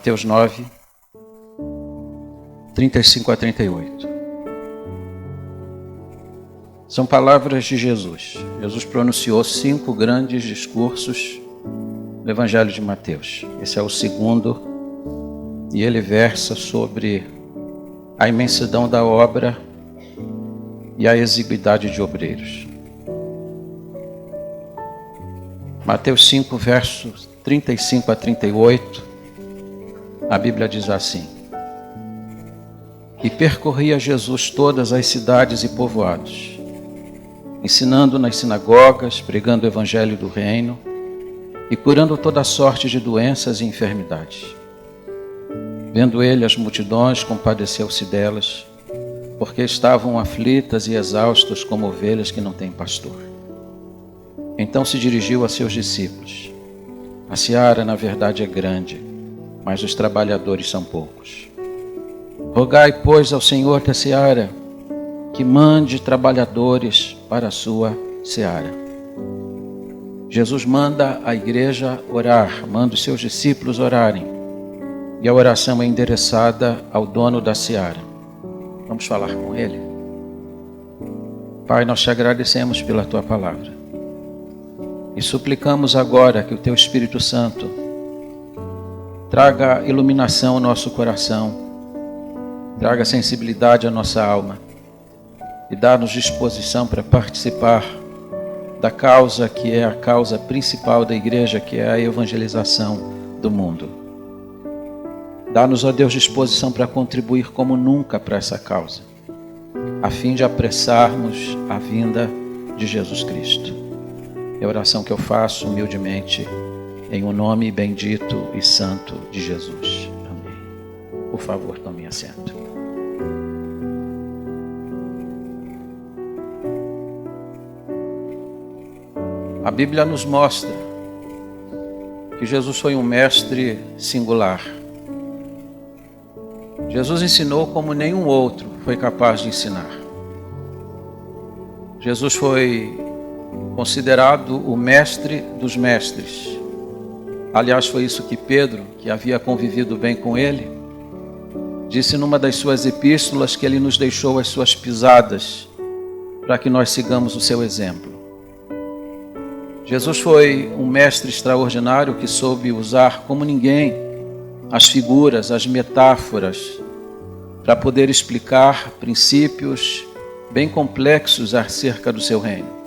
Mateus 9, 35 a 38. São palavras de Jesus. Jesus pronunciou 5 grandes discursos no Evangelho de Mateus. Esse é o segundo, e ele versa sobre a imensidão da obra e a exiguidade de obreiros. Mateus 5, versos 35 a 38, a Bíblia diz assim: E percorria Jesus todas as cidades e povoados, ensinando nas sinagogas, pregando o evangelho do reino e curando toda sorte de doenças e enfermidades. Vendo ele as multidões, compadeceu-se delas, porque estavam aflitas e exaustas como ovelhas que não têm pastor. Então se dirigiu a seus discípulos: A seara, na verdade, é grande, mas os trabalhadores são poucos. Rogai, pois, ao Senhor da seara que mande trabalhadores para a sua seara. Jesus manda a igreja orar, manda os seus discípulos orarem, e a oração é endereçada ao dono da seara. Vamos falar com ele? Pai, nós te agradecemos pela tua palavra e suplicamos agora que o teu Espírito Santo traga iluminação ao nosso coração, traga sensibilidade à nossa alma e dá-nos disposição para participar da causa que é a causa principal da igreja, que é a evangelização do mundo. Dá-nos, ó Deus, disposição para contribuir como nunca para essa causa, a fim de apressarmos a vinda de Jesus Cristo. É a oração que eu faço humildemente, em o nome bendito e santo de Jesus. Amém. Por favor, tome assento. A Bíblia nos mostra que Jesus foi um mestre singular. Jesus ensinou como nenhum outro foi capaz de ensinar. Jesus foi considerado o mestre dos mestres. Aliás, foi isso que Pedro, que havia convivido bem com ele, disse numa das suas epístolas, que ele nos deixou as suas pisadas para que nós sigamos o seu exemplo. Jesus foi um mestre extraordinário que soube usar como ninguém as figuras, as metáforas, para poder explicar princípios bem complexos acerca do seu reino.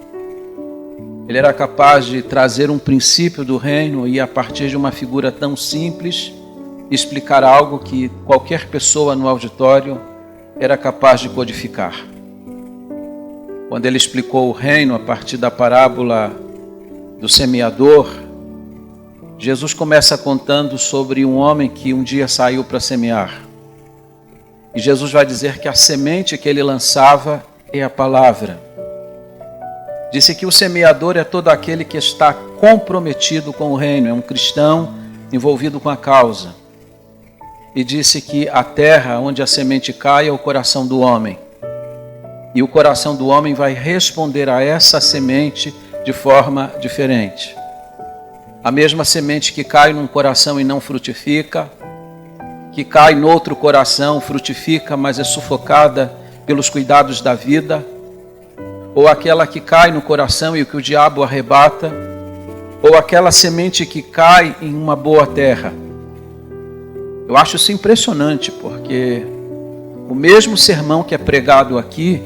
Ele era capaz de trazer um princípio do reino e, a partir de uma figura tão simples, explicar algo que qualquer pessoa no auditório era capaz de codificar. Quando ele explicou o reino a partir da parábola do semeador, Jesus começa contando sobre um homem que um dia saiu para semear. E Jesus vai dizer que a semente que ele lançava é a palavra. Disse que o semeador é todo aquele que está comprometido com o reino, é um cristão envolvido com a causa. E disse que a terra onde a semente cai é o coração do homem. E o coração do homem vai responder a essa semente de forma diferente. A mesma semente que cai num coração e não frutifica, que cai no outro coração, frutifica, mas é sufocada pelos cuidados da vida, ou aquela que cai no coração e o que o diabo arrebata, ou aquela semente que cai em uma boa terra. Eu acho isso impressionante, porque o mesmo sermão que é pregado aqui,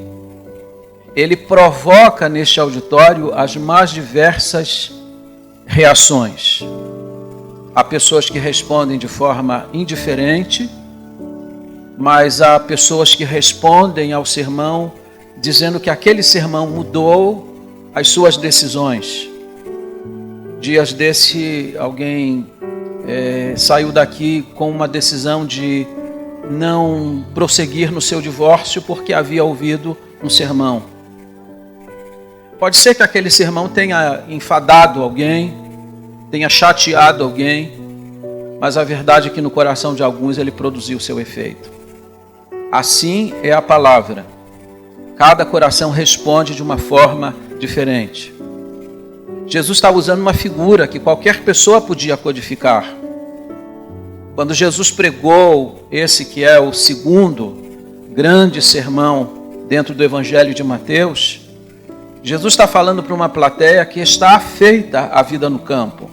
ele provoca neste auditório as mais diversas reações. Há pessoas que respondem de forma indiferente, mas há pessoas que respondem ao sermão dizendo que aquele sermão mudou as suas decisões. Dias desse, alguém saiu daqui com uma decisão de não prosseguir no seu divórcio porque havia ouvido um sermão. Pode ser que aquele sermão tenha enfadado alguém, tenha chateado alguém, mas a verdade é que no coração de alguns ele produziu seu efeito. Assim é a palavra. Cada coração responde de uma forma diferente. Jesus está usando uma figura que qualquer pessoa podia codificar. Quando Jesus pregou esse que é o segundo grande sermão dentro do Evangelho de Mateus, Jesus está falando para uma plateia que está afeita à vida no campo.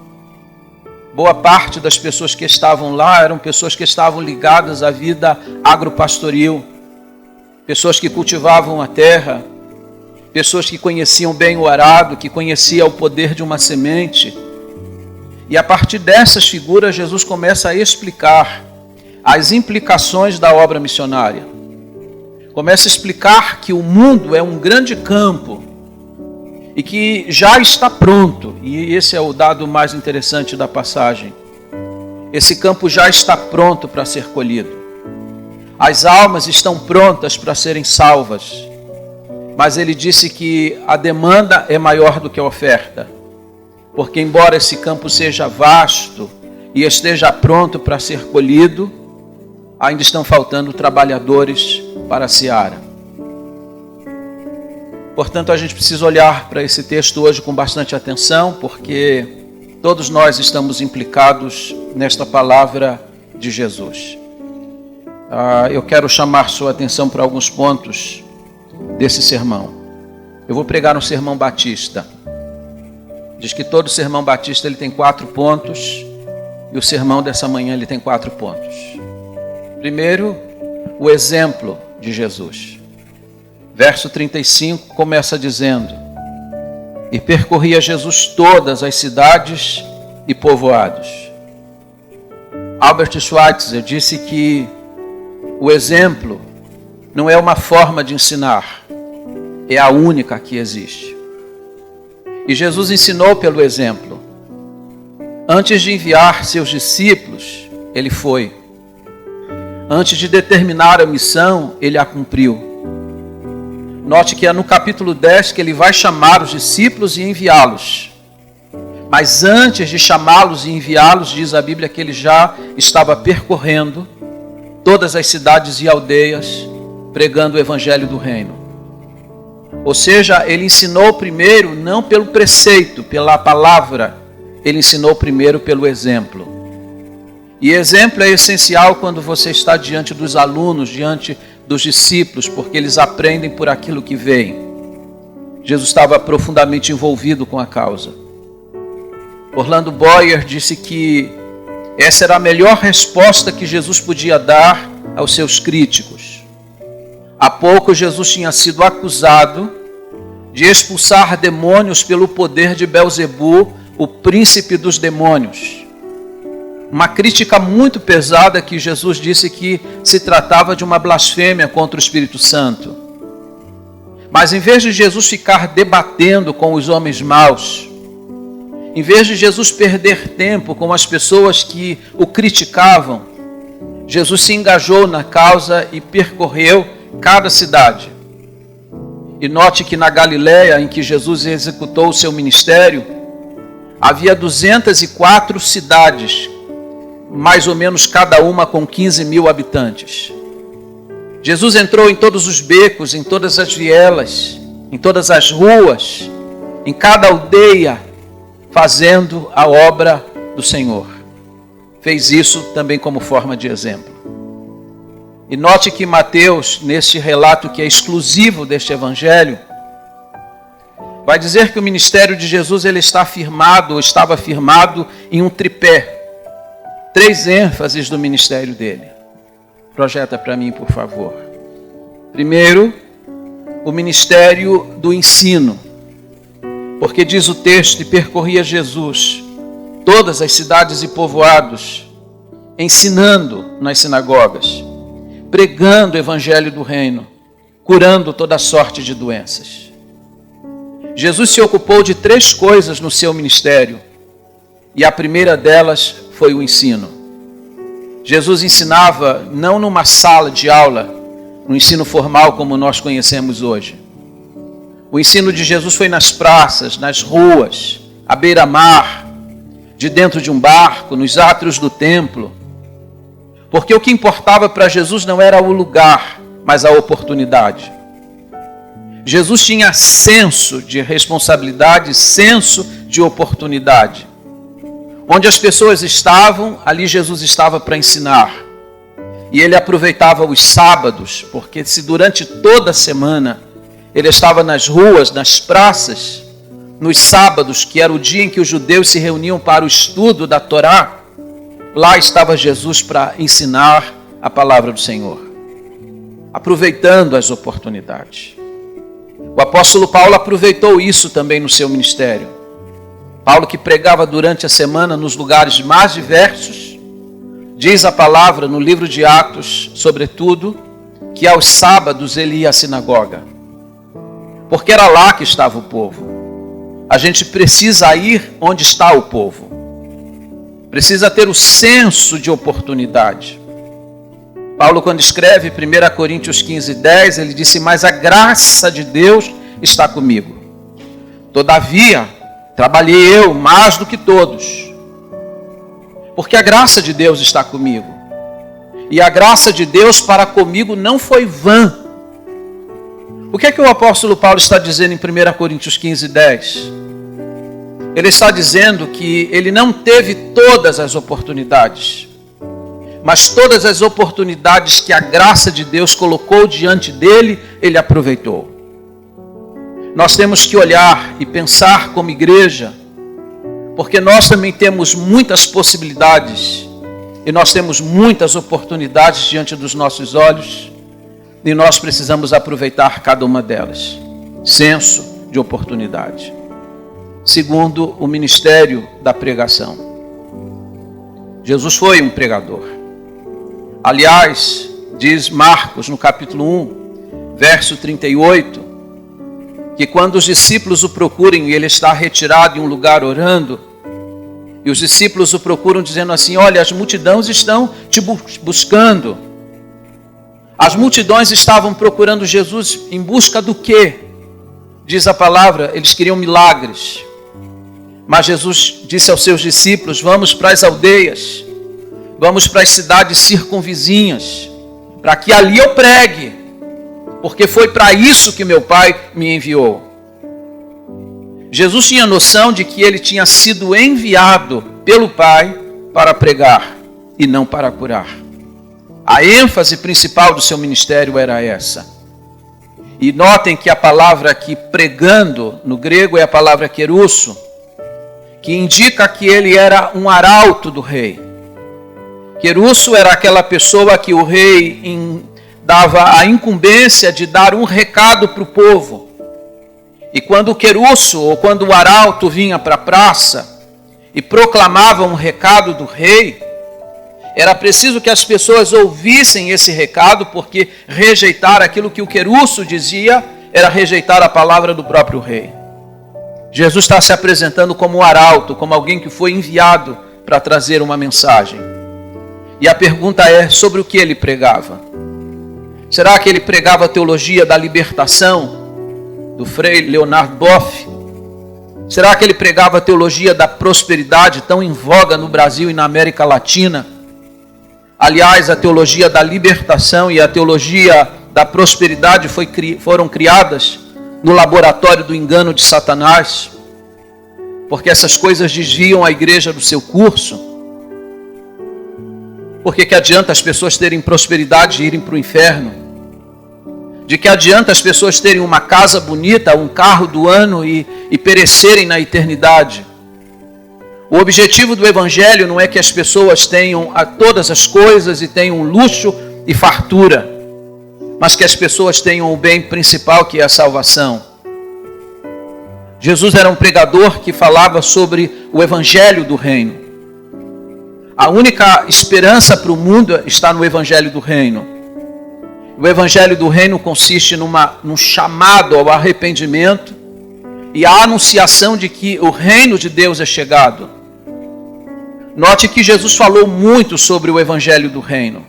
Boa parte das pessoas que estavam lá eram pessoas que estavam ligadas à vida agropastoril, pessoas que cultivavam a terra, pessoas que conheciam bem o arado, que conheciam o poder de uma semente. E a partir dessas figuras, Jesus começa a explicar as implicações da obra missionária. Começa a explicar que o mundo é um grande campo e que já está pronto, e esse é o dado mais interessante da passagem. Esse campo já está pronto para ser colhido. As almas estão prontas para serem salvas, mas ele disse que a demanda é maior do que a oferta, porque embora esse campo seja vasto e esteja pronto para ser colhido, ainda estão faltando trabalhadores para a seara. Portanto, a gente precisa olhar para esse texto hoje com bastante atenção, porque todos nós estamos implicados nesta palavra de Jesus. Eu quero chamar sua atenção para alguns pontos desse sermão. Eu vou pregar um sermão batista. Diz que todo sermão batista ele tem 4 pontos, e o sermão dessa manhã ele tem 4 pontos. Primeiro, o exemplo de Jesus. Verso 35 começa dizendo: e percorria Jesus todas as cidades e povoados. Albert Schweitzer disse que o exemplo não é uma forma de ensinar, é a única que existe. E Jesus ensinou pelo exemplo. Antes de enviar seus discípulos, ele foi. Antes de determinar a missão, ele a cumpriu. Note que é no capítulo 10 que ele vai chamar os discípulos e enviá-los. Mas antes de chamá-los e enviá-los, diz a Bíblia que ele já estava percorrendo todas as cidades e aldeias, pregando o evangelho do reino. Ou seja, ele ensinou primeiro não pelo preceito, pela palavra, ele ensinou primeiro pelo exemplo. E exemplo é essencial quando você está diante dos alunos, diante dos discípulos, porque eles aprendem por aquilo que veem. Jesus estava profundamente envolvido com a causa. Orlando Boyer disse que essa era a melhor resposta que Jesus podia dar aos seus críticos. Há pouco Jesus tinha sido acusado de expulsar demônios pelo poder de Belzebu, o príncipe dos demônios. Uma crítica muito pesada que Jesus disse que se tratava de uma blasfêmia contra o Espírito Santo. Mas em vez de Jesus ficar debatendo com os homens maus, em vez de Jesus perder tempo com as pessoas que o criticavam, Jesus se engajou na causa e percorreu cada cidade. E note que na Galileia, em que Jesus executou o seu ministério, havia 204 cidades, mais ou menos cada uma com 15.000 habitantes. Jesus entrou em todos os becos, em todas as vielas, em todas as ruas, em cada aldeia, fazendo a obra do Senhor. Fez isso também como forma de exemplo. E note que Mateus, neste relato que é exclusivo deste evangelho, vai dizer que o ministério de Jesus ele está firmado, ou estava firmado em um tripé. 3 ênfases do ministério dele. Projeta para mim, por favor. Primeiro, o ministério do ensino. Porque diz o texto, e percorria Jesus todas as cidades e povoados, ensinando nas sinagogas, pregando o evangelho do reino, curando toda sorte de doenças. Jesus se ocupou de 3 coisas no seu ministério, e a primeira delas foi o ensino. Jesus ensinava não numa sala de aula, no ensino formal como nós conhecemos hoje. O ensino de Jesus foi nas praças, nas ruas, à beira-mar, de dentro de um barco, nos átrios do templo. Porque o que importava para Jesus não era o lugar, mas a oportunidade. Jesus tinha senso de responsabilidade, senso de oportunidade. Onde as pessoas estavam, ali Jesus estava para ensinar. E ele aproveitava os sábados, porque se durante toda a semana ele estava nas ruas, nas praças, nos sábados, que era o dia em que os judeus se reuniam para o estudo da Torá, lá estava Jesus para ensinar a palavra do Senhor, aproveitando as oportunidades. O apóstolo Paulo aproveitou isso também no seu ministério. Paulo, que pregava durante a semana nos lugares mais diversos, diz a palavra no livro de Atos, sobretudo, que aos sábados ele ia à sinagoga, porque era lá que estava o povo. A gente precisa ir onde está o povo, precisa ter o senso de oportunidade. Paulo, quando escreve 1 Coríntios 15:10, ele disse: mas a graça de Deus está comigo. Todavia, trabalhei eu mais do que todos, porque a graça de Deus está comigo. E a graça de Deus para comigo não foi vã. O que é que o apóstolo Paulo está dizendo em 1 Coríntios 15:10? Ele está dizendo que ele não teve todas as oportunidades, mas todas as oportunidades que a graça de Deus colocou diante dele, ele aproveitou. Nós temos que olhar e pensar como igreja, porque nós também temos muitas possibilidades e nós temos muitas oportunidades diante dos nossos olhos e nós precisamos aproveitar cada uma delas. Senso de oportunidade. Segundo, o ministério da pregação. Jesus foi um pregador. Aliás, diz Marcos no capítulo 1, verso 38, que quando os discípulos o procurem e ele está retirado em um lugar orando, e os discípulos o procuram dizendo assim: olha, as multidões estão te buscando. As multidões estavam procurando Jesus em busca do quê? Diz a palavra, eles queriam milagres. Mas Jesus disse aos seus discípulos: vamos para as aldeias, vamos para as cidades circunvizinhas, para que ali eu pregue, porque foi para isso que meu Pai me enviou. Jesus tinha noção de que ele tinha sido enviado pelo Pai para pregar e não para curar. A ênfase principal do seu ministério era essa. E notem que a palavra aqui, pregando, no grego é a palavra querusso, que indica que ele era um arauto do rei. Querusso era aquela pessoa que o rei dava a incumbência de dar um recado para o povo. E quando o querusso, ou quando o arauto vinha para a praça e proclamava um recado do rei, era preciso que as pessoas ouvissem esse recado, porque rejeitar aquilo que o querusso dizia era rejeitar a palavra do próprio rei. Jesus está se apresentando como um arauto, como alguém que foi enviado para trazer uma mensagem. E a pergunta é sobre o que ele pregava. Será que ele pregava a teologia da libertação, do Frei Leonard Boff? Será que ele pregava a teologia da prosperidade, tão em voga no Brasil e na América Latina? Aliás, a teologia da libertação e a teologia da prosperidade foram criadas no laboratório do engano de Satanás, porque essas coisas desviam a igreja do seu curso. Por que adianta as pessoas terem prosperidade e irem para o inferno? De que adianta as pessoas terem uma casa bonita, um carro do ano e perecerem na eternidade? O objetivo do Evangelho não é que as pessoas tenham todas as coisas e tenham luxo e fartura, mas que as pessoas tenham o bem principal, que é a salvação. Jesus era um pregador que falava sobre o Evangelho do Reino. A única esperança para o mundo está no Evangelho do Reino. O Evangelho do Reino consiste num chamado ao arrependimento e a anunciação de que o reino de Deus é chegado. Note que Jesus falou muito sobre o Evangelho do Reino.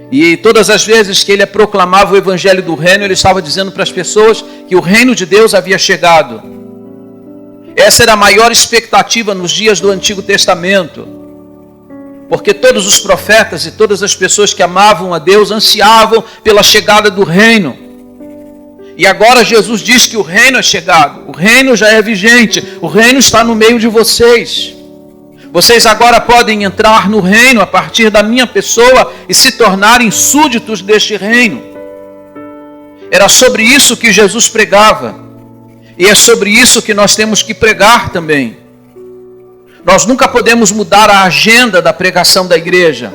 E todas as vezes que ele proclamava o Evangelho do Reino, ele estava dizendo para as pessoas que o reino de Deus havia chegado. Essa era a maior expectativa nos dias do Antigo Testamento, porque todos os profetas e todas as pessoas que amavam a Deus ansiavam pela chegada do reino. E agora Jesus diz que o reino é chegado, o reino já é vigente, o reino está no meio de vocês. Vocês agora podem entrar no reino a partir da minha pessoa e se tornarem súditos deste reino. Era sobre isso que Jesus pregava. E é sobre isso que nós temos que pregar também. Nós nunca podemos mudar a agenda da pregação da igreja,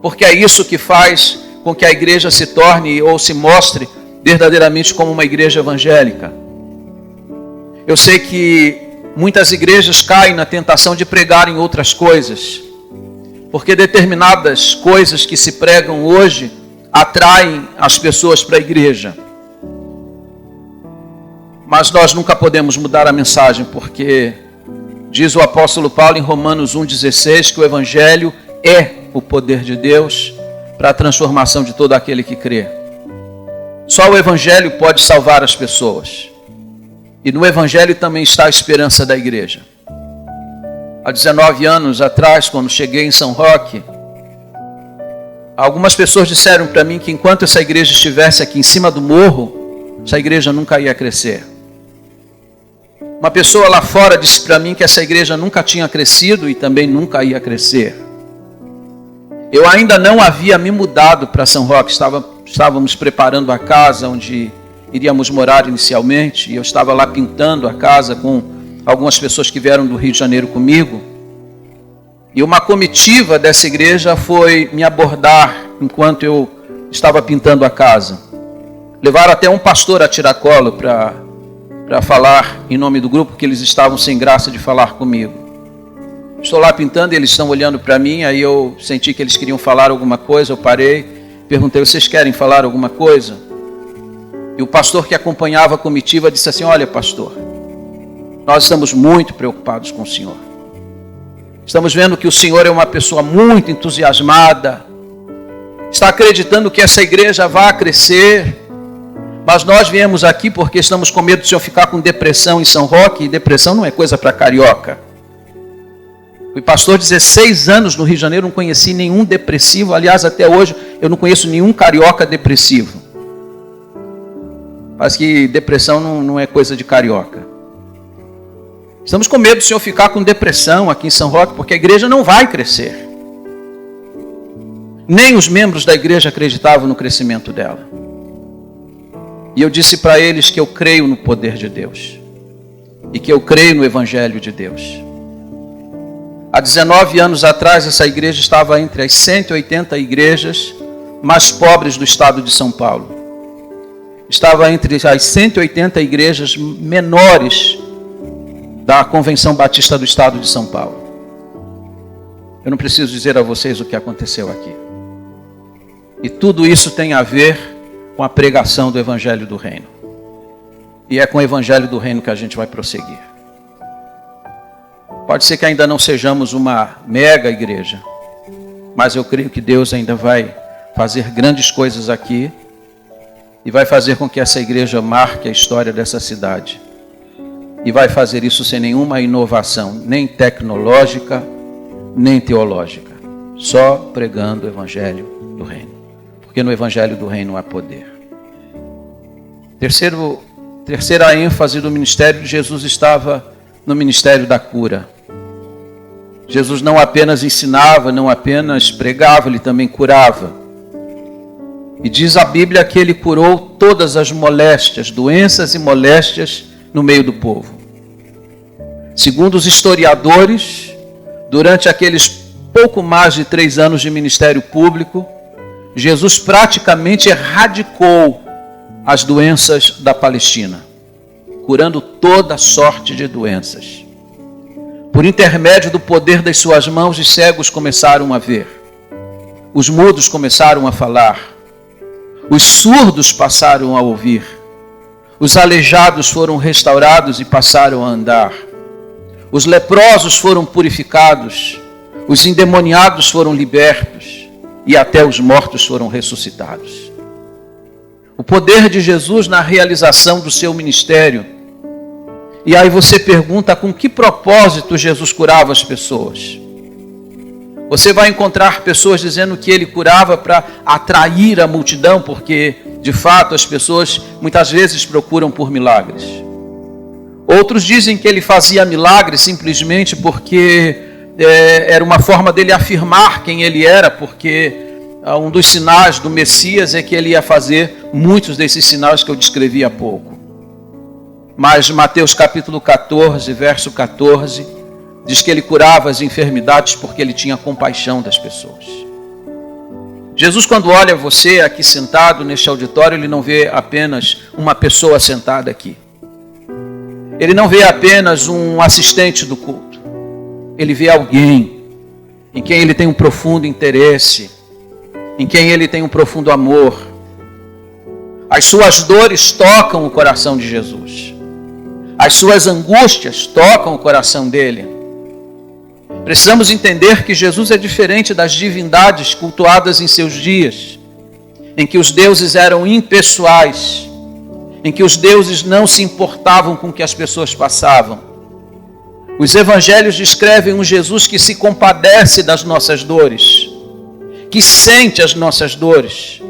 porque é isso que faz com que a igreja se torne ou se mostre verdadeiramente como uma igreja evangélica. Eu sei que muitas igrejas caem na tentação de pregar em outras coisas, porque determinadas coisas que se pregam hoje atraem as pessoas para a igreja. Mas nós nunca podemos mudar a mensagem, porque diz o apóstolo Paulo em Romanos 1,16 que o evangelho é o poder de Deus para a transformação de todo aquele que crê. Só o evangelho pode salvar as pessoas. E no evangelho também está a esperança da igreja. Há 19 anos atrás, quando cheguei em São Roque, algumas pessoas disseram para mim que enquanto essa igreja estivesse aqui em cima do morro, essa igreja nunca ia crescer. Uma pessoa lá fora disse para mim que essa igreja nunca tinha crescido e também nunca ia crescer. Eu ainda não havia me mudado para São Roque, estávamos preparando a casa onde iríamos morar inicialmente, e eu estava lá pintando a casa com algumas pessoas que vieram do Rio de Janeiro comigo. E uma comitiva dessa igreja foi me abordar enquanto eu estava pintando a casa. Levaram até um pastor a tiracolo para falar em nome do grupo, porque eles estavam sem graça de falar comigo. Estou lá pintando e eles estão olhando para mim, aí eu senti que eles queriam falar alguma coisa, eu parei, perguntei, vocês querem falar alguma coisa? E o pastor que acompanhava a comitiva disse assim, olha pastor, nós estamos muito preocupados com o senhor. Estamos vendo que o senhor é uma pessoa muito entusiasmada, está acreditando que essa igreja vai crescer, mas nós viemos aqui porque estamos com medo do senhor ficar com depressão em São Roque, e depressão não é coisa para carioca. Fui pastor 16 anos no Rio de Janeiro, não conheci nenhum depressivo, aliás até hoje eu não conheço nenhum carioca depressivo. Mas que depressão não é coisa de carioca. Estamos com medo do senhor ficar com depressão aqui em São Roque, porque a igreja não vai crescer. Nem os membros da igreja acreditavam no crescimento dela. E eu disse para eles que eu creio no poder de Deus. E que eu creio no evangelho de Deus. Há 19 anos atrás, essa igreja estava entre as 180 igrejas mais pobres do estado de São Paulo. Estava entre as 180 igrejas menores da Convenção Batista do Estado de São Paulo. Eu não preciso dizer a vocês o que aconteceu aqui. E tudo isso tem a ver com a pregação do Evangelho do Reino. E é com o Evangelho do Reino que a gente vai prosseguir. Pode ser que ainda não sejamos uma mega igreja, mas eu creio que Deus ainda vai fazer grandes coisas aqui, e vai fazer com que essa igreja marque a história dessa cidade. E vai fazer isso sem nenhuma inovação, nem tecnológica, nem teológica. Só pregando o Evangelho do Reino. Porque no Evangelho do Reino há poder. Terceira ênfase do ministério de Jesus estava no ministério da cura. Jesus não apenas ensinava, não apenas pregava, ele também curava. E diz a Bíblia que ele curou todas as moléstias, doenças e moléstias no meio do povo. Segundo os historiadores, durante aqueles pouco mais de 3 anos de ministério público, Jesus praticamente erradicou as doenças da Palestina, curando toda sorte de doenças. Por intermédio do poder das suas mãos, os cegos começaram a ver, os mudos começaram a falar, os surdos passaram a ouvir, os aleijados foram restaurados e passaram a andar, os leprosos foram purificados, os endemoniados foram libertos e até os mortos foram ressuscitados. O poder de Jesus na realização do seu ministério. E aí você pergunta com que propósito Jesus curava as pessoas. Você vai encontrar pessoas dizendo que ele curava para atrair a multidão, porque de fato as pessoas muitas vezes procuram por milagres. Outros dizem que ele fazia milagres simplesmente porque era uma forma dele afirmar quem ele era, porque um dos sinais do Messias é que ele ia fazer muitos desses sinais que eu descrevi há pouco. Mas Mateus capítulo 14, verso 14, diz que ele curava as enfermidades porque ele tinha compaixão das pessoas. Jesus, quando olha você aqui sentado neste auditório, ele não vê apenas uma pessoa sentada aqui. Ele não vê apenas um assistente do culto. Ele vê alguém em quem ele tem um profundo interesse, em quem ele tem um profundo amor. As suas dores tocam o coração de Jesus. As suas angústias tocam o coração dele. Precisamos entender que Jesus é diferente das divindades cultuadas em seus dias, em que os deuses eram impessoais, em que os deuses não se importavam com o que as pessoas passavam. Os evangelhos descrevem um Jesus que se compadece das nossas dores, que sente as nossas dores.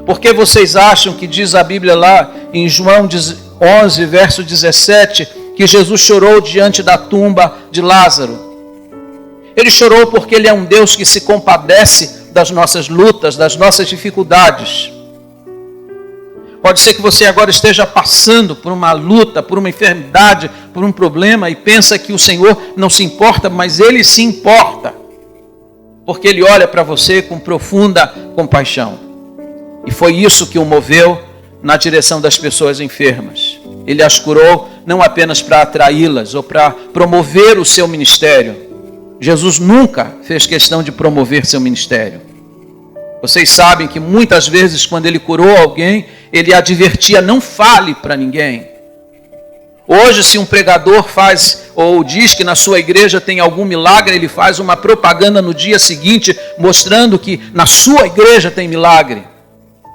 Por que vocês acham que diz a Bíblia lá em João 11, verso 17, que Jesus chorou diante da tumba de Lázaro? Ele chorou porque ele é um Deus que se compadece das nossas lutas, das nossas dificuldades. Pode ser que você agora esteja passando por uma luta, por uma enfermidade, por um problema e pensa que o Senhor não se importa, mas Ele se importa. Porque Ele olha para você com profunda compaixão. E foi isso que o moveu na direção das pessoas enfermas. Ele as curou não apenas para atraí-las ou para promover o seu ministério. Jesus nunca fez questão de promover seu ministério. Vocês sabem que muitas vezes quando ele curou alguém, ele advertia, não fale para ninguém. Hoje, se um pregador faz ou diz que na sua igreja tem algum milagre, ele faz uma propaganda no dia seguinte, mostrando que na sua igreja tem milagre.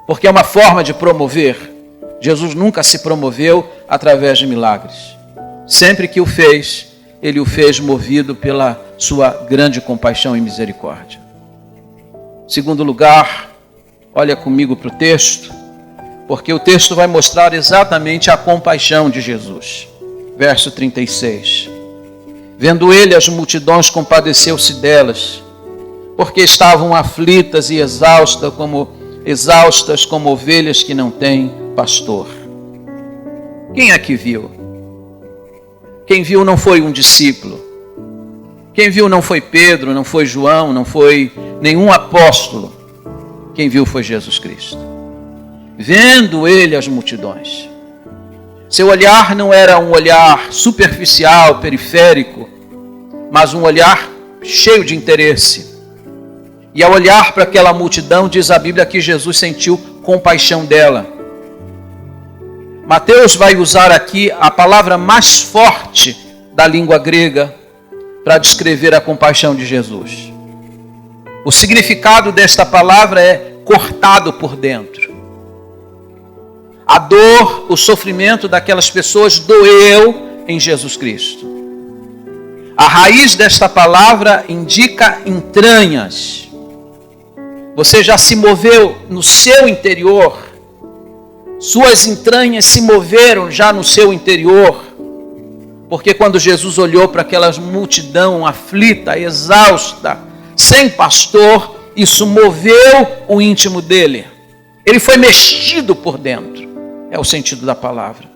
Porque é uma forma de promover. Jesus nunca se promoveu através de milagres. Sempre que o fez, ele o fez movido pela sua grande compaixão e misericórdia. Segundo lugar, olha comigo para o texto, porque o texto vai mostrar exatamente a compaixão de Jesus. Verso 36. Vendo ele as multidões, compadeceu-se delas, porque estavam aflitas e exaustas como ovelhas que não têm pastor. Quem é que viu? Quem viu não foi um discípulo. Quem viu não foi Pedro, não foi João, não foi nenhum apóstolo. Quem viu foi Jesus Cristo. Vendo ele as multidões. Seu olhar não era um olhar superficial, periférico, mas um olhar cheio de interesse. E ao olhar para aquela multidão, diz a Bíblia que Jesus sentiu compaixão dela. Mateus vai usar aqui a palavra mais forte da língua grega para descrever a compaixão de Jesus. O significado desta palavra é cortado por dentro. A dor, o sofrimento daquelas pessoas doeu em Jesus Cristo. A raiz desta palavra indica entranhas. Você já se moveu no seu interior. Suas entranhas se moveram já no seu interior. Porque quando Jesus olhou para aquela multidão aflita, exausta, sem pastor, isso moveu o íntimo dele. Ele foi mexido por dentro. É o sentido da palavra.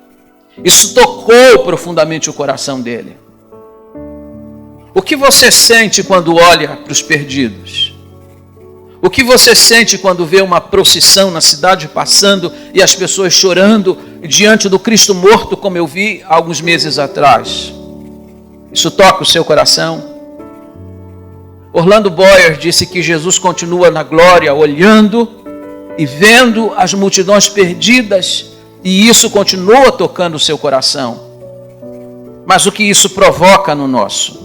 Isso tocou profundamente o coração dele. O que você sente quando olha para os perdidos? O que você sente quando vê uma procissão na cidade passando e as pessoas chorando diante do Cristo morto, como eu vi há alguns meses atrás? Isso toca o seu coração? Orlando Boyer disse que Jesus continua na glória, olhando e vendo as multidões perdidas, e isso continua tocando o seu coração. Mas o que isso provoca no nosso?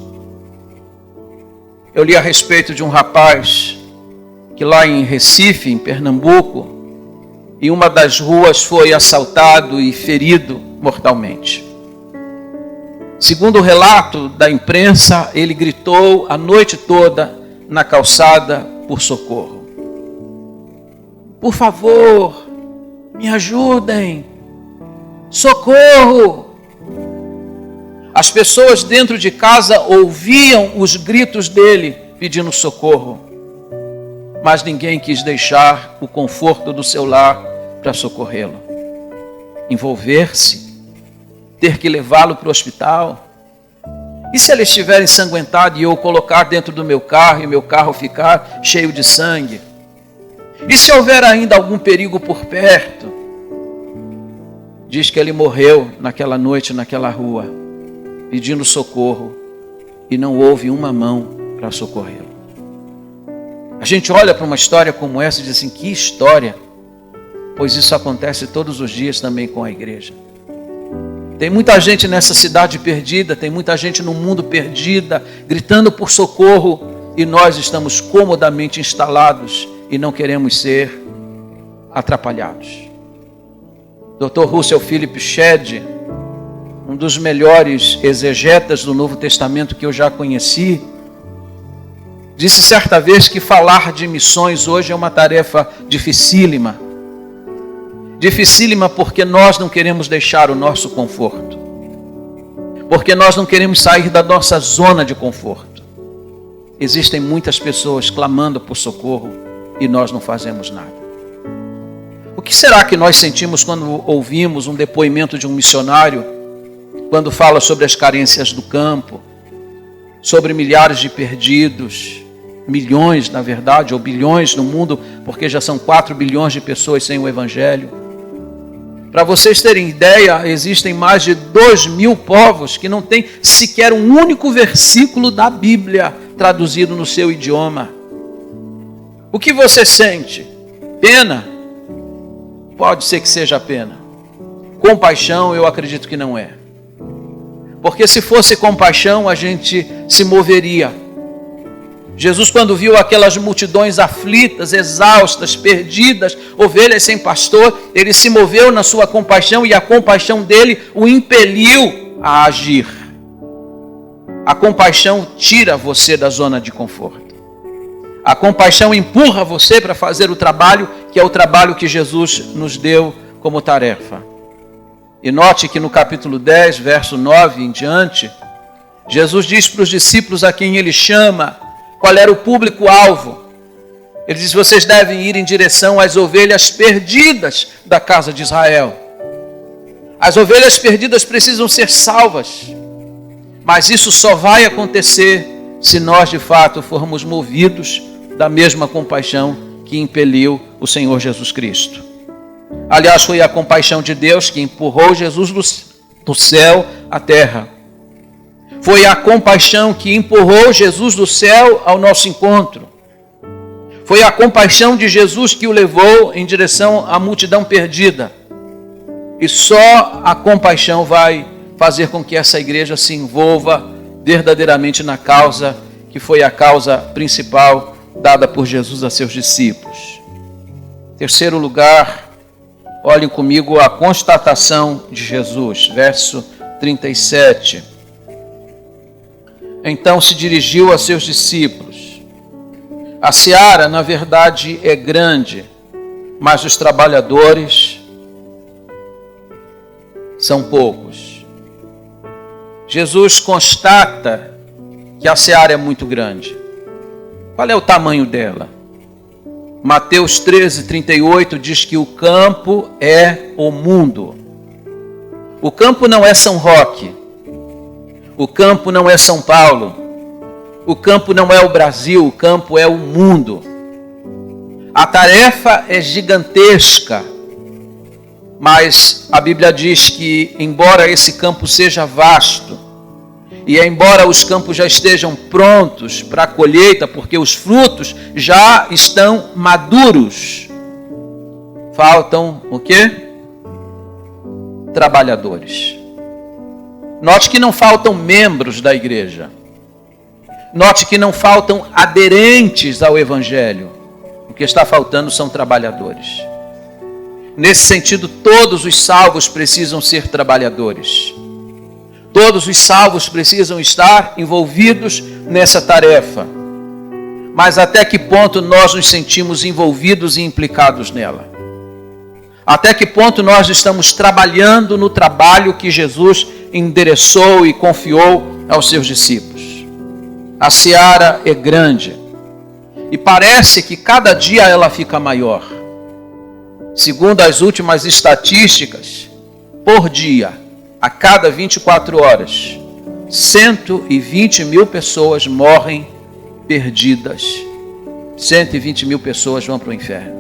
Eu li a respeito de um rapaz que lá em Recife, em Pernambuco, em uma das ruas foi assaltado e ferido mortalmente. Segundo o relato da imprensa, ele gritou a noite toda na calçada por socorro. Por favor, me ajudem, socorro! As pessoas dentro de casa ouviam os gritos dele pedindo socorro, mas ninguém quis deixar o conforto do seu lar para socorrê-lo. Envolver-se, ter que levá-lo para o hospital. E se ele estiver ensanguentado e eu o colocar dentro do meu carro e meu carro ficar cheio de sangue? E se houver ainda algum perigo por perto? Diz que ele morreu naquela noite, naquela rua, pedindo socorro, e não houve uma mão para socorrê-lo. A gente olha para uma história como essa e diz assim, que história? Pois isso acontece todos os dias também com a igreja. Tem muita gente nessa cidade perdida, tem muita gente no mundo perdida, gritando por socorro, e nós estamos comodamente instalados e não queremos ser atrapalhados. Dr. Russell Philip Shedd, um dos melhores exegetas do Novo Testamento que eu já conheci, disse certa vez que falar de missões hoje é uma tarefa dificílima. Dificílima porque nós não queremos deixar o nosso conforto. Porque nós não queremos sair da nossa zona de conforto. Existem muitas pessoas clamando por socorro e nós não fazemos nada. O que será que nós sentimos quando ouvimos um depoimento de um missionário, quando fala sobre as carências do campo, sobre milhares de perdidos, milhões na verdade, ou bilhões no mundo, porque já são 4 bilhões de pessoas sem o Evangelho. Para vocês terem ideia, existem mais de 2.000 povos que não têm sequer um único versículo da Bíblia traduzido no seu idioma. O que você sente? Pena? Pode ser que seja pena. Compaixão, eu acredito que não é. Porque se fosse compaixão, a gente se moveria. Jesus, quando viu aquelas multidões aflitas, exaustas, perdidas, ovelhas sem pastor, ele se moveu na sua compaixão e a compaixão dele o impeliu a agir. A compaixão tira você da zona de conforto. A compaixão empurra você para fazer o trabalho, que é o trabalho que Jesus nos deu como tarefa. E note que no capítulo 10, verso 9 em diante, Jesus diz para os discípulos a quem ele chama, qual era o público-alvo. Ele diz, vocês devem ir em direção às ovelhas perdidas da casa de Israel. As ovelhas perdidas precisam ser salvas. Mas isso só vai acontecer se nós de fato formos movidos da mesma compaixão que impeliu o Senhor Jesus Cristo. Aliás, foi a compaixão de Deus que empurrou Jesus do céu à terra. Foi a compaixão que empurrou Jesus do céu ao nosso encontro. Foi a compaixão de Jesus que o levou em direção à multidão perdida. E só a compaixão vai fazer com que essa igreja se envolva verdadeiramente na causa que foi a causa principal dada por Jesus a seus discípulos. Terceiro lugar, olhem comigo a constatação de Jesus, verso 37. Então se dirigiu a seus discípulos. A seara, na verdade, é grande, mas os trabalhadores são poucos. Jesus constata que a seara é muito grande. Qual é o tamanho dela? Mateus 13, 38 diz que o campo é o mundo. O campo não é São Roque. O campo não é São Paulo. O campo não é o Brasil. O campo é o mundo. A tarefa é gigantesca. Mas a Bíblia diz que, embora esse campo seja vasto, e embora os campos já estejam prontos para a colheita, porque os frutos já estão maduros, faltam o quê? Trabalhadores. Note que não faltam membros da igreja. Note que não faltam aderentes ao Evangelho. O que está faltando são trabalhadores. Nesse sentido, todos os salvos precisam ser trabalhadores. Todos os salvos precisam estar envolvidos nessa tarefa. Mas até que ponto nós nos sentimos envolvidos e implicados nela? Até que ponto nós estamos trabalhando no trabalho que Jesus endereçou e confiou aos seus discípulos. A seara é grande e parece que cada dia ela fica maior. Segundo as últimas estatísticas, por dia, a cada 24 horas, 120 mil pessoas morrem perdidas. 120 mil pessoas vão para o inferno.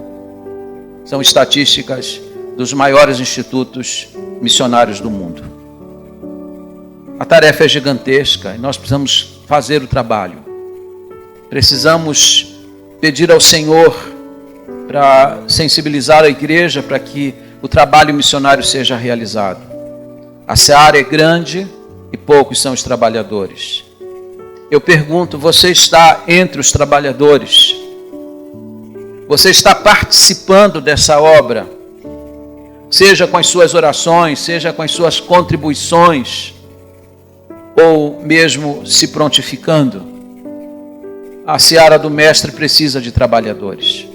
São estatísticas dos maiores institutos missionários do mundo. A tarefa é gigantesca e nós precisamos fazer o trabalho. Precisamos pedir ao Senhor para sensibilizar a igreja para que o trabalho missionário seja realizado. A seara é grande e poucos são os trabalhadores. Eu pergunto, você está entre os trabalhadores? Você está participando dessa obra? Seja com as suas orações, seja com as suas contribuições, ou mesmo se prontificando. A seara do mestre precisa de trabalhadores.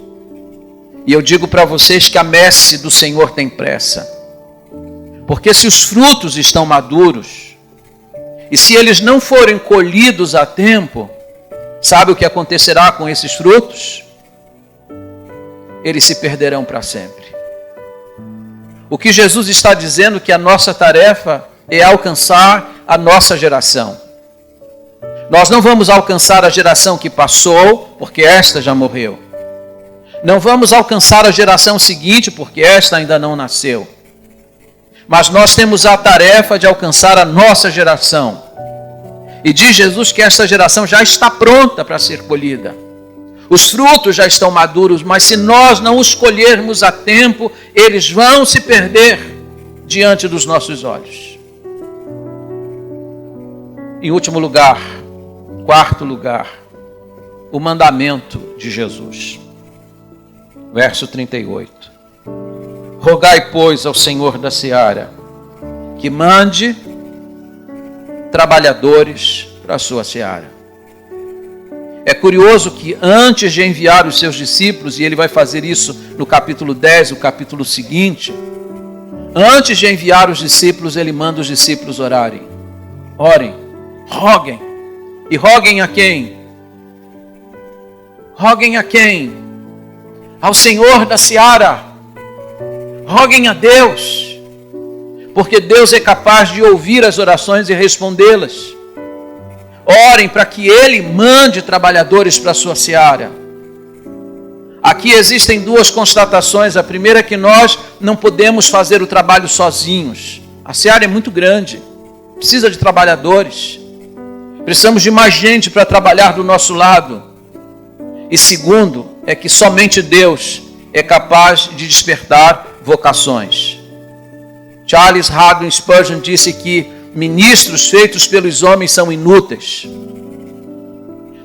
E eu digo para vocês que a messe do Senhor tem pressa. Porque se os frutos estão maduros, e se eles não forem colhidos a tempo, sabe o que acontecerá com esses frutos? Eles se perderão para sempre. O que Jesus está dizendo que a nossa tarefa é alcançar a nossa geração. Nós não vamos alcançar a geração que passou, porque esta já morreu. Não vamos alcançar a geração seguinte, porque esta ainda não nasceu. Mas nós temos a tarefa de alcançar a nossa geração. E diz Jesus que esta geração já está pronta para ser colhida. Os frutos já estão maduros, mas se nós não os colhermos a tempo, eles vão se perder diante dos nossos olhos. Em último lugar, quarto lugar, o mandamento de Jesus. Verso 38. Rogai, pois, ao Senhor da seara, que mande trabalhadores para a sua seara. É curioso que antes de enviar os seus discípulos, e ele vai fazer isso no capítulo 10, o capítulo seguinte, antes de enviar os discípulos, ele manda os discípulos orarem. Orem, roguem. E roguem a quem? Roguem a quem? Ao Senhor da seara. Roguem a Deus, porque Deus é capaz de ouvir as orações e respondê-las. Orem para que Ele mande trabalhadores para a sua seara. Aqui existem duas constatações. A primeira é que nós não podemos fazer o trabalho sozinhos. A seara é muito grande, precisa de trabalhadores. Precisamos de mais gente para trabalhar do nosso lado. E segundo, é que somente Deus é capaz de despertar vocações. Charles Haddon Spurgeon disse que ministros feitos pelos homens são inúteis.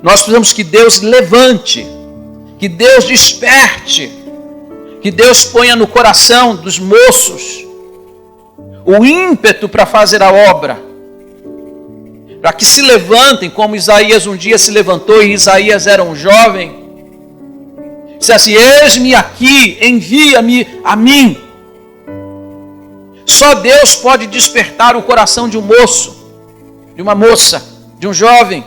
Nós precisamos que Deus levante, que Deus desperte, que Deus ponha no coração dos moços o ímpeto para fazer a obra, para que se levantem, como Isaías um dia se levantou, e Isaías era um jovem, disse assim: eis-me aqui, envia-me a mim. Só Deus pode despertar o coração de um moço, de uma moça, de um jovem,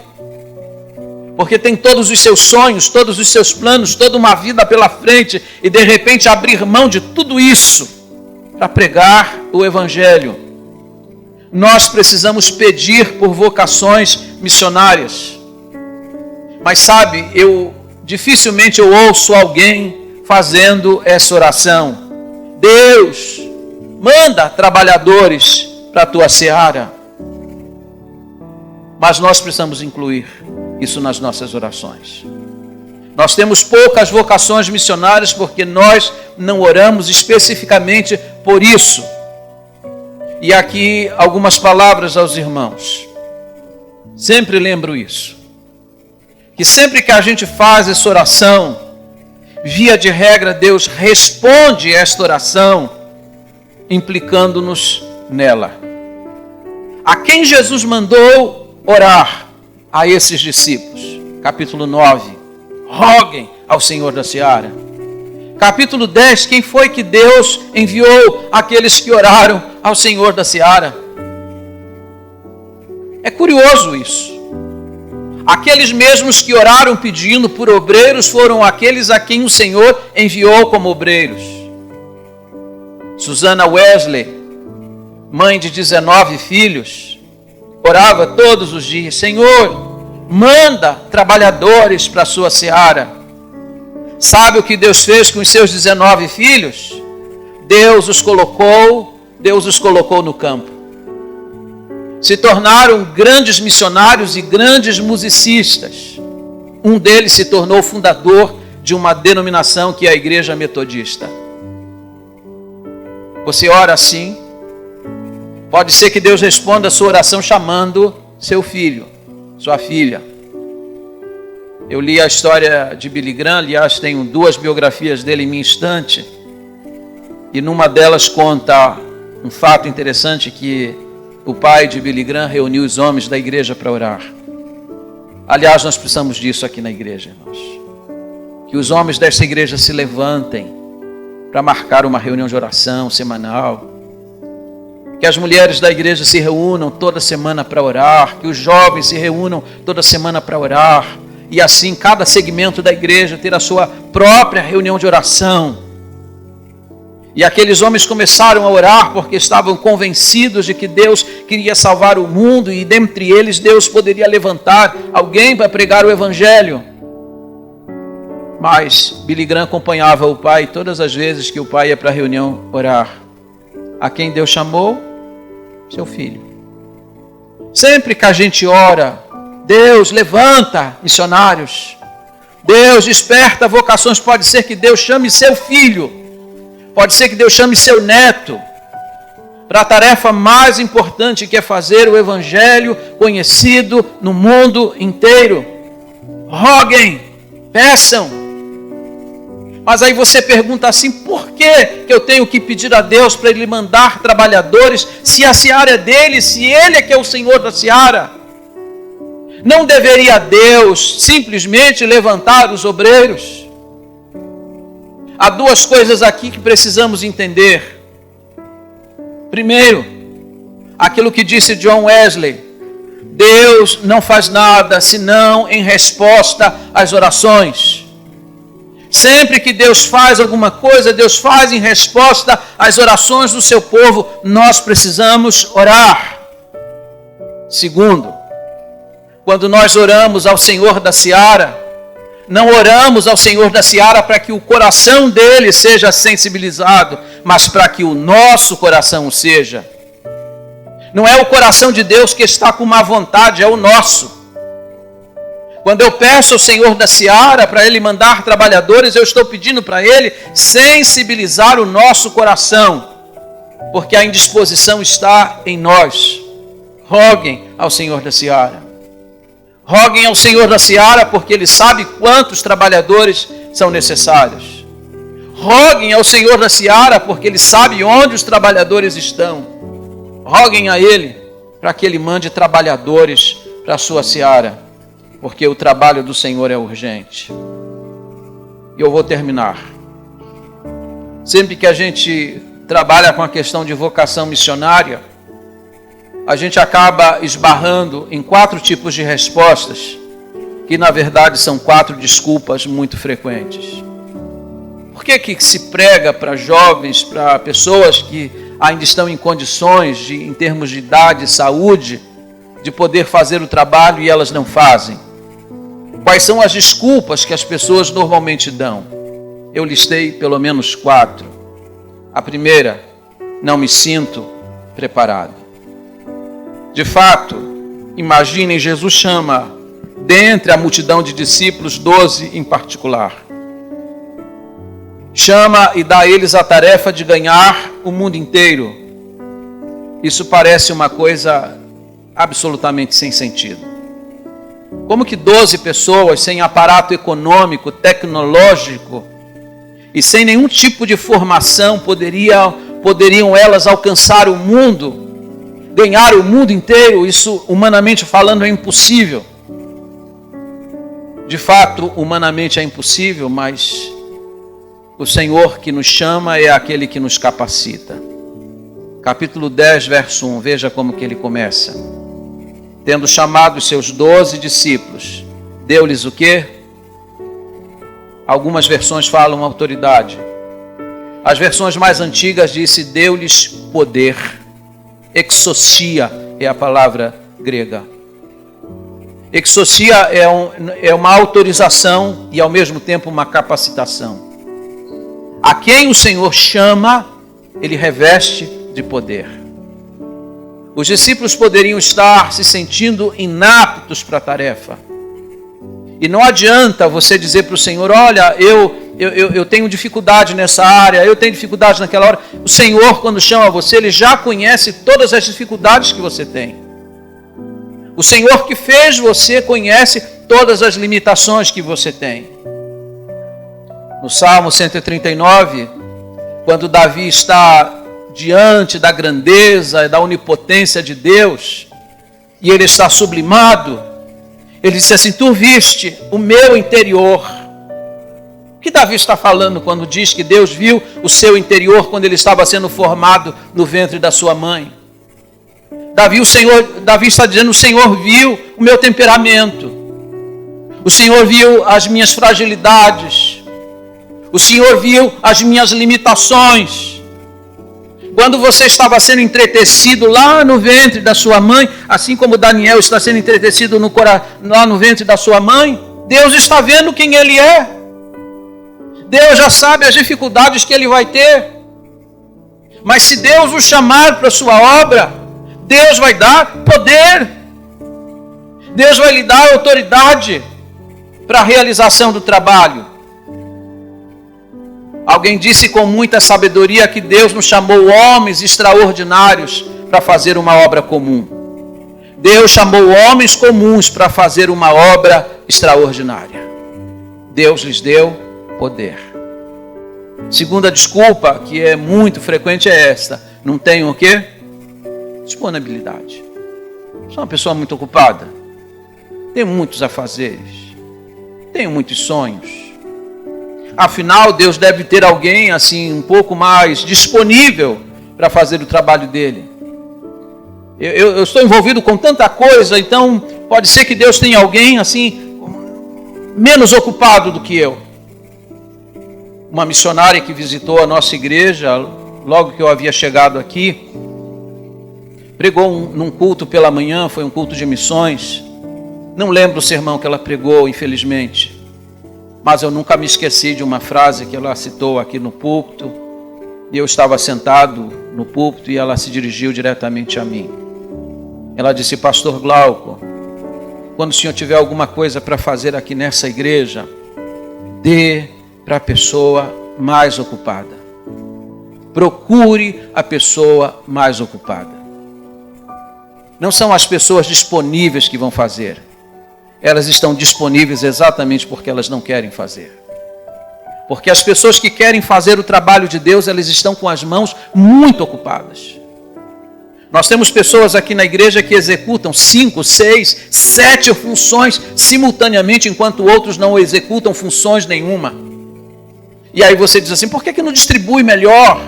porque tem todos os seus sonhos, todos os seus planos, toda uma vida pela frente, e de repente abrir mão de tudo isso para pregar o Evangelho. Nós precisamos pedir por vocações missionárias. Mas sabe, dificilmente eu ouço alguém fazendo essa oração: Deus, manda trabalhadores para a tua seara. Mas nós precisamos incluir isso nas nossas orações. Nós temos poucas vocações missionárias porque nós não oramos especificamente por isso. E aqui algumas palavras aos irmãos. Sempre lembro isso. Que sempre que a gente faz essa oração, via de regra, Deus responde esta oração, implicando-nos nela. A quem Jesus mandou orar? A esses discípulos. Capítulo 9. Roguem ao Senhor da seara. Capítulo 10. Quem foi que Deus enviou aqueles que oraram ao Senhor da seara? É curioso isso. Aqueles mesmos que oraram pedindo por obreiros foram aqueles a quem o Senhor enviou como obreiros. Susana Wesley, mãe de 19 filhos, orava todos os dias: Senhor, manda trabalhadores para a sua seara. Sabe o que Deus fez com os seus 19 filhos? Deus os colocou no campo. Se tornaram grandes missionários e grandes musicistas. Um deles se tornou fundador de uma denominação que é a Igreja Metodista. Você ora assim? Pode ser que Deus responda a sua oração chamando seu filho, sua filha. Eu li a história de Billy Graham, aliás, tenho 2 biografias dele em minha estante. E numa delas conta um fato interessante, que o pai de Billy Graham reuniu os homens da igreja para orar. Aliás, nós precisamos disso aqui na igreja, irmãos. Que os homens desta igreja se levantem para marcar uma reunião de oração semanal. Que as mulheres da igreja se reúnam toda semana para orar. Que os jovens se reúnam toda semana para orar. E assim, cada segmento da igreja ter a sua própria reunião de oração. E aqueles homens começaram a orar porque estavam convencidos de que Deus queria salvar o mundo e dentre eles Deus poderia levantar alguém para pregar o evangelho. Mas Billy Graham acompanhava o pai todas as vezes que o pai ia para a reunião orar. A quem Deus chamou? Seu filho. Sempre que a gente ora, Deus levanta missionários. Deus desperta vocações. Pode ser que Deus chame seu filho. Pode ser que Deus chame seu neto para a tarefa mais importante, que é fazer o evangelho conhecido no mundo inteiro. Roguem, peçam. Mas aí você pergunta assim: por que eu tenho que pedir a Deus para Ele mandar trabalhadores, se a seara é dele, se Ele é que é o Senhor da seara? Não deveria Deus simplesmente levantar os obreiros? Há 2 coisas aqui que precisamos entender. Primeiro, aquilo que disse John Wesley: Deus não faz nada senão em resposta às orações. Sempre que Deus faz alguma coisa, Deus faz em resposta às orações do seu povo. Nós precisamos orar. Segundo, quando nós oramos ao Senhor da seara, não oramos ao Senhor da seara para que o coração dele seja sensibilizado, mas para que o nosso coração seja. Não é o coração de Deus que está com má vontade, é o nosso. Quando eu peço ao Senhor da seara para Ele mandar trabalhadores, eu estou pedindo para Ele sensibilizar o nosso coração, porque a indisposição está em nós. Roguem ao Senhor da seara. Roguem ao Senhor da seara, porque Ele sabe quantos trabalhadores são necessários. Roguem ao Senhor da seara, porque Ele sabe onde os trabalhadores estão. Roguem a Ele para que Ele mande trabalhadores para a sua seara, porque o trabalho do Senhor é urgente. E eu vou terminar. Sempre que a gente trabalha com a questão de vocação missionária, a gente acaba esbarrando em 4 tipos de respostas, que na verdade são 4 desculpas muito frequentes. Por que se prega para jovens, para pessoas que ainda estão em condições, em termos de idade, saúde, de poder fazer o trabalho e elas não fazem? Quais são as desculpas que as pessoas normalmente dão? Eu listei pelo menos 4. A primeira: não me sinto preparado. De fato, imaginem, Jesus chama, dentre a multidão de discípulos, 12 em particular. Chama e dá a eles a tarefa de ganhar o mundo inteiro. Isso parece uma coisa absolutamente sem sentido. Como que 12 pessoas sem aparato econômico, tecnológico e sem nenhum tipo de formação poderiam elas alcançar o mundo, ganhar o mundo inteiro? Isso, humanamente falando, é impossível. De fato, humanamente é impossível, mas o Senhor que nos chama é aquele que nos capacita. Capítulo 10, verso 1, veja como que ele começa. tendo chamado os seus 12 discípulos, deu-lhes o quê? Algumas versões falam autoridade. As versões mais antigas dizem deu-lhes poder. Exousia é a palavra grega. Exousia é uma autorização e ao mesmo tempo uma capacitação. A quem o Senhor chama, ele reveste de poder. Os discípulos poderiam estar se sentindo inaptos para a tarefa. E não adianta você dizer para o Senhor, olha, eu tenho dificuldade nessa área, eu tenho dificuldade naquela hora. O Senhor, quando chama você, Ele já conhece todas as dificuldades que você tem. O Senhor que fez você conhece todas as limitações que você tem. No Salmo 139, quando Davi está diante da grandeza e da onipotência de Deus, e ele está sublimado, ele disse assim, tu viste o meu interior. O que Davi está falando quando diz que Deus viu o seu interior quando ele estava sendo formado no ventre da sua mãe? Davi está dizendo, o Senhor viu o meu temperamento. O Senhor viu as minhas fragilidades. O Senhor viu as minhas limitações. Quando você estava sendo entretecido lá no ventre da sua mãe, assim como Daniel está sendo entretecido lá no ventre da sua mãe, Deus está vendo quem ele é. Deus já sabe as dificuldades que ele vai ter. Mas se Deus o chamar para a sua obra, Deus vai dar poder. Deus vai lhe dar autoridade para a realização do trabalho. Alguém disse com muita sabedoria que Deus nos chamou homens extraordinários para fazer uma obra comum. Deus chamou homens comuns para fazer uma obra extraordinária. Deus lhes deu poder. Segunda desculpa, que é muito frequente, é esta. Não tenho o quê? Disponibilidade. Sou uma pessoa muito ocupada. Tenho muitos afazeres. Tenho muitos sonhos. Afinal, Deus deve ter alguém assim um pouco mais disponível para fazer o trabalho dele. Eu estou envolvido com tanta coisa, então pode ser que Deus tenha alguém assim menos ocupado do que eu. Uma missionária que visitou a nossa igreja, logo que eu havia chegado aqui, pregou num culto pela manhã, foi um culto de missões. Não lembro o sermão que ela pregou, infelizmente. Mas eu nunca me esqueci de uma frase que ela citou aqui no púlpito. E eu estava sentado no púlpito e ela se dirigiu diretamente a mim. Ela disse, pastor Glauco, quando o senhor tiver alguma coisa para fazer aqui nessa igreja, dê para a pessoa mais ocupada. Procure a pessoa mais ocupada. Não são as pessoas disponíveis que vão fazer. Elas estão disponíveis exatamente porque elas não querem fazer. Porque as pessoas que querem fazer o trabalho de Deus, elas estão com as mãos muito ocupadas. Nós temos pessoas aqui na igreja que executam 5, 6, 7 funções simultaneamente, enquanto outros não executam funções nenhuma. E aí você diz assim, por que não distribui melhor?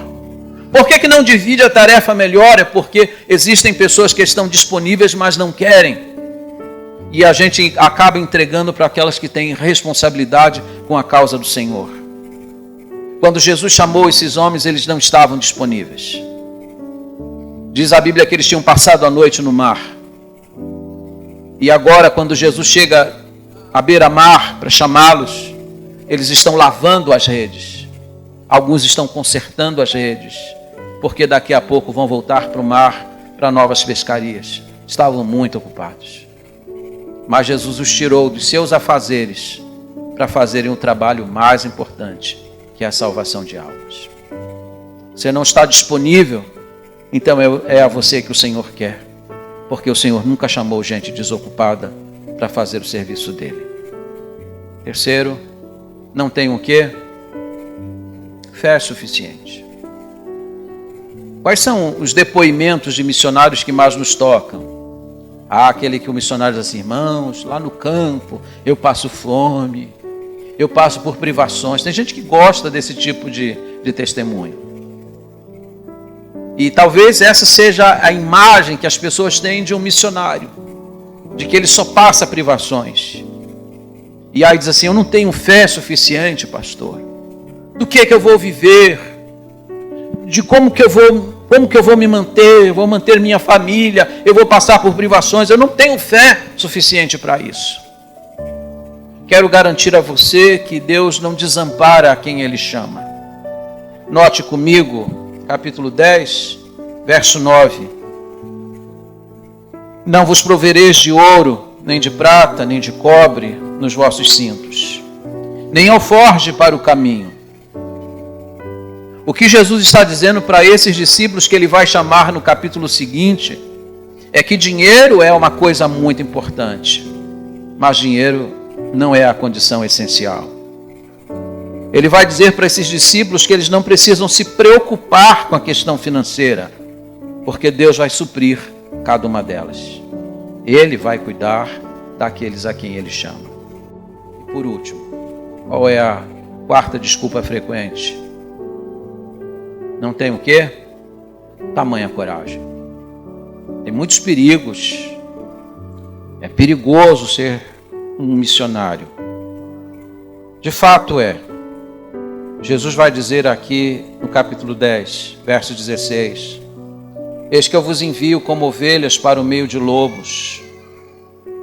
Por que não divide a tarefa melhor? É porque existem pessoas que estão disponíveis, mas não querem. E a gente acaba entregando para aquelas que têm responsabilidade com a causa do Senhor. Quando Jesus chamou esses homens, eles não estavam disponíveis. Diz a Bíblia que eles tinham passado a noite no mar. E agora, quando Jesus chega à beira-mar para chamá-los, eles estão lavando as redes. Alguns estão consertando as redes, porque daqui a pouco vão voltar para o mar, para novas pescarias. Estavam muito ocupados. Mas Jesus os tirou dos seus afazeres para fazerem o trabalho mais importante, que é a salvação de almas. Você não está disponível, então é a você que o Senhor quer, porque o Senhor nunca chamou gente desocupada para fazer o serviço dele. Terceiro, não tem o quê? Fé suficiente. Quais são os depoimentos de missionários que mais nos tocam? Aquele que o missionário diz assim, irmãos, lá no campo eu passo fome, eu passo por privações. Tem gente que gosta desse tipo de testemunho. E talvez essa seja a imagem que as pessoas têm de um missionário. de que ele só passa privações. E aí diz assim: eu não tenho fé suficiente, pastor. Do que eu vou viver? De como que eu vou me manter? Eu vou manter minha família? Eu vou passar por privações? Eu não tenho fé suficiente para isso. Quero garantir a você que Deus não desampara a quem Ele chama. Note comigo, capítulo 10, verso 9. Não vos provereis de ouro, nem de prata, nem de cobre nos vossos cintos, nem alforje para o caminho. O que Jesus está dizendo para esses discípulos que Ele vai chamar no capítulo seguinte é que dinheiro é uma coisa muito importante, mas dinheiro não é a condição essencial. Ele vai dizer para esses discípulos que eles não precisam se preocupar com a questão financeira, porque Deus vai suprir cada uma delas. Ele vai cuidar daqueles a quem Ele chama. E por último, qual é a quarta desculpa frequente? Não tem o quê? Tamanha coragem. Tem muitos perigos. É perigoso ser um missionário. De fato é. Jesus vai dizer aqui no capítulo 10, verso 16: eis que eu vos envio como ovelhas para o meio de lobos.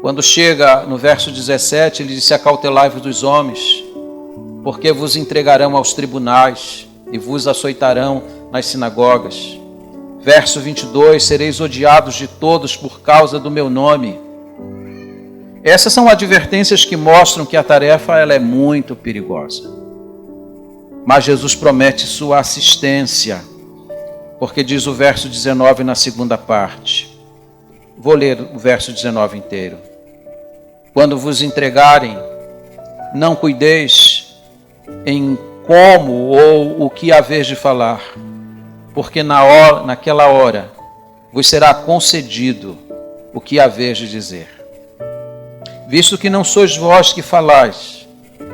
Quando chega no verso 17, ele disse: acautelai-vos dos homens, porque vos entregarão aos tribunais e vos açoitarão nas sinagogas. Verso 22, sereis odiados de todos por causa do meu nome. Essas são advertências que mostram que a tarefa ela é muito perigosa. Mas Jesus promete sua assistência, porque diz o verso 19 na segunda parte. Vou ler o verso 19 inteiro. Quando vos entregarem, não cuideis em como ou o que haveis de falar, porque naquela hora vos será concedido o que haveis de dizer. Visto que não sois vós que falais,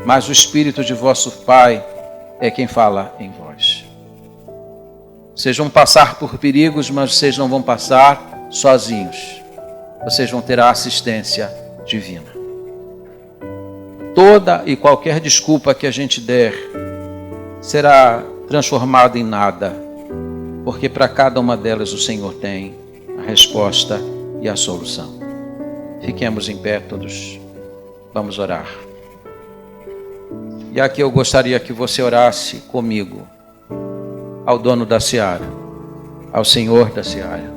mas o Espírito de vosso Pai é quem fala em vós. Vocês vão passar por perigos, mas vocês não vão passar sozinhos. Vocês vão ter a assistência divina. Toda e qualquer desculpa que a gente der será transformada em nada, porque para cada uma delas o Senhor tem a resposta e a solução. Fiquemos em pé todos, vamos orar. E aqui eu gostaria que você orasse comigo ao dono da seara, ao Senhor da seara.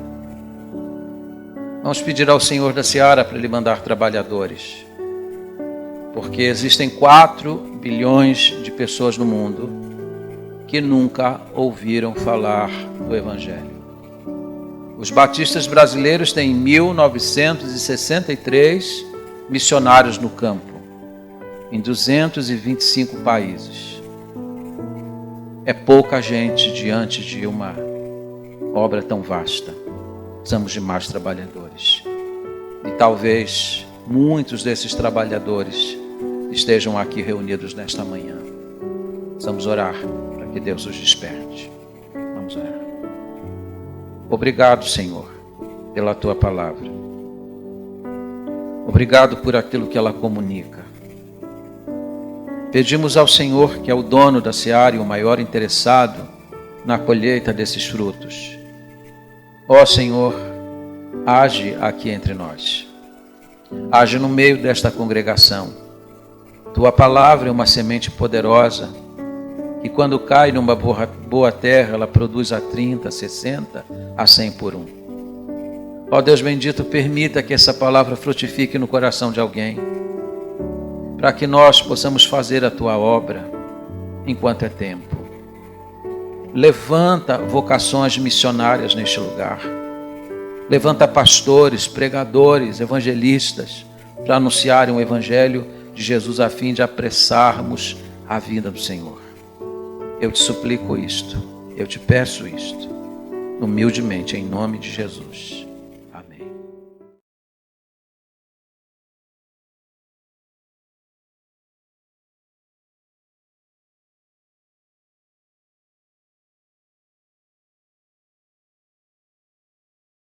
Vamos pedir ao Senhor da seara para Ele mandar trabalhadores, porque existem 4 bilhões de pessoas no mundo que nunca ouviram falar do Evangelho. Os batistas brasileiros têm 1.963 missionários no campo, em 225 países. É pouca gente diante de uma obra tão vasta. Precisamos de mais trabalhadores. E talvez muitos desses trabalhadores estejam aqui reunidos nesta manhã. Vamos orar para que Deus os desperte. Vamos orar. Obrigado, Senhor, pela Tua palavra. Obrigado por aquilo que ela comunica. Pedimos ao Senhor, que é o dono da seara e o maior interessado na colheita desses frutos. Ó Senhor, age aqui entre nós. Age no meio desta congregação. Tua palavra é uma semente poderosa, que quando cai numa boa terra, ela produz a 30, 60, a 100 por 1. Ó Deus bendito, permita que essa palavra frutifique no coração de alguém, para que nós possamos fazer a Tua obra enquanto é tempo. Levanta vocações missionárias neste lugar. Levanta pastores, pregadores, evangelistas, para anunciarem o Evangelho de Jesus a fim de apressarmos a vinda do Senhor. Eu te suplico isto, eu te peço isto, humildemente, em nome de Jesus.